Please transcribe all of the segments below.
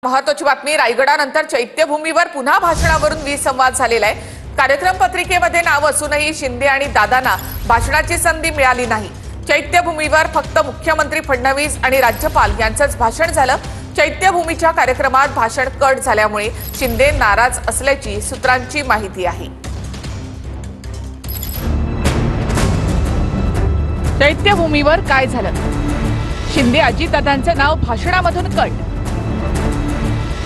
महत्वाची बातमी रायगडानंतर चैत्यभूमीवर पुन्हा भाषणावरून विसंवाद झालेला आहे। कार्यक्रम पत्रिकेमध्ये नाव असूनही शिंदे आणि दादांना भाषणाची संधी मिळाली नाही। चैत्यभूमीवर फक्त मुख्यमंत्री फडणवीस आणि राज्यपाल यांचंच भाषण झालं। चैत्यभूमीच्या कार्यक्रमात भाषण कट झाल्यामुळे शिंदे नाराज असल्याची सूत्रांची माहिती आहे। चैत्यभूमीवर काय झालं? शिंदे अजितदादांचं नाव भाषणामधून कट।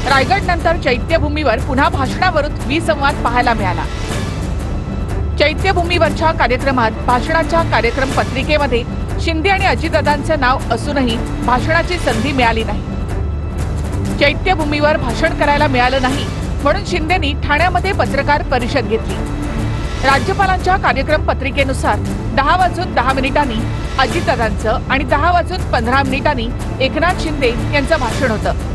रायगड नंतर चैत्यभूमीवर पुन्हा भाषणावरून विसंवाद पाहायला मिळाला। चैत्यभूमीवरच्या कार्यक्रमात भाषणाच्या कार्यक्रम पत्रिकेमध्ये शिंदे आणि अजितदादांचं नाव असूनही भाषणाची संधी मिळाली नाही। चैत्यभूमीवर भाषण करायला मिळालं नाही म्हणून शिंदेंनी ठाण्यामध्ये पत्रकार परिषद घेतली। राज्यपालांच्या कार्यक्रम पत्रिकेनुसार 10:10 अजितदादांचं आणि 10:15 एकनाथ शिंदे यांचं भाषण होतं।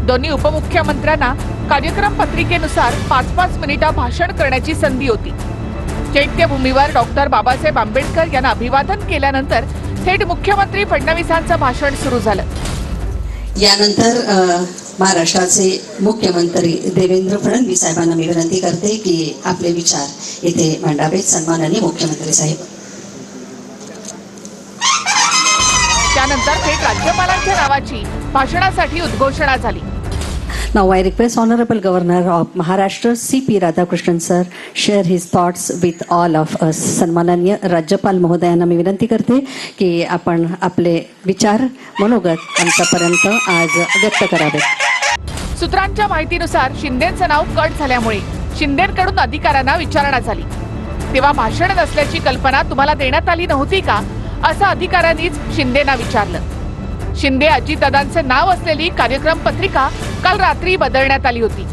दोन्ही उपमुख्यमंत्र्यांना कार्यक्रम पत्रिकेनुसार 5-5 मिनिटं भाषण करण्याची संधी होती। चैत्यभूमीवर डॉक्टर बाबासाहेब आंबेडकर यांना अभिवादन केल्यानंतर थेट मुख्यमंत्री फडणवीसांचं भाषण सुरू झालं। यानंतर महाराष्ट्राचे मुख्यमंत्री देवेंद्र फडणवीस साहेबांना मी विनंती करते की आपले विचार इथे मांडावेत। सन्माननीय मुख्यमंत्री साहेब। त्यानंतर थेट राज्यपालांच्या नावाची भाषणासाठी उद्घोषणा झाली। Now I request Honorable Governor of Maharashtra C.P. Radhakrishnan sir share his thoughts with all of us. सन्माननीय राज्यपाल महोदयांना मी विनंती करते की आपण आपले विचार मनोगत आमच्यापर्यंत आज व्यक्त करावेत। सूत्रांच्या माहितीनुसार शिंदेंचं नाव कट झाल्यामुळे शिंदेंकडून अधिकाऱ्यांना विचारणा झाली। तेव्हा भाषण नसल्याची कल्पना तुम्हाला देण्यात आली नव्हती का, असं अधिकाऱ्यांनीच शिंदेंना विचारलं। शिंदे अजितदादांचे नाव असलेली कार्यक्रम पत्रिका काल रात्री बदलण्यात आली होती।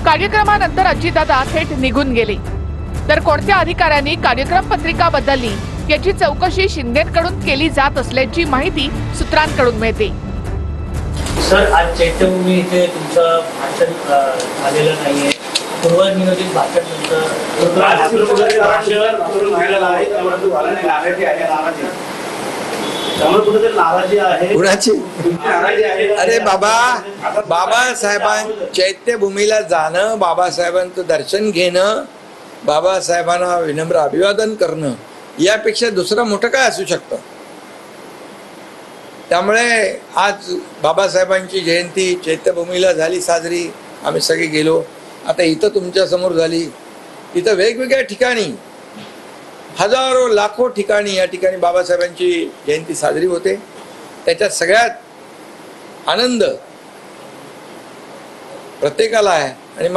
कार्यक्रमानंतर अजितदादा थेट निघून गेले, तर कोणत्या अधिकाऱ्यांनी कार्यक्रम पत्रिका बदलली याची चौकशी शिंदेंकडून केली जात असल्याची माहिती सूत्रांकडून मिळते। सर, आज चैत्यभूमी इथे तुमचं भाषण झालेलं नाहीये। पूर्वनियोजित भाषण अरे बाबासाहेबां चैत्यभूमीला जाणं, बाबासाहेबांचं दर्शन घेणं, बाबासाहेबांना विनम्र अभिवादन करणं यापेक्षा दुसरं मोठं काय असू शकतं। त्यामुळे आज बाबासाहेबांची जयंती चैत्यभूमीला झाली साजरी, आम्ही सगळे गेलो। आता इथं तुमच्या समोर झाली, इथं वेगवेगळ्या ठिकाणी हजारो लाखो ठिकाणी या ठिकाणी बाबासाहेबांची जयंती साजरी होते। त्याच्यात सगळ्यात आनंद प्रत्येकाला आहे। आणि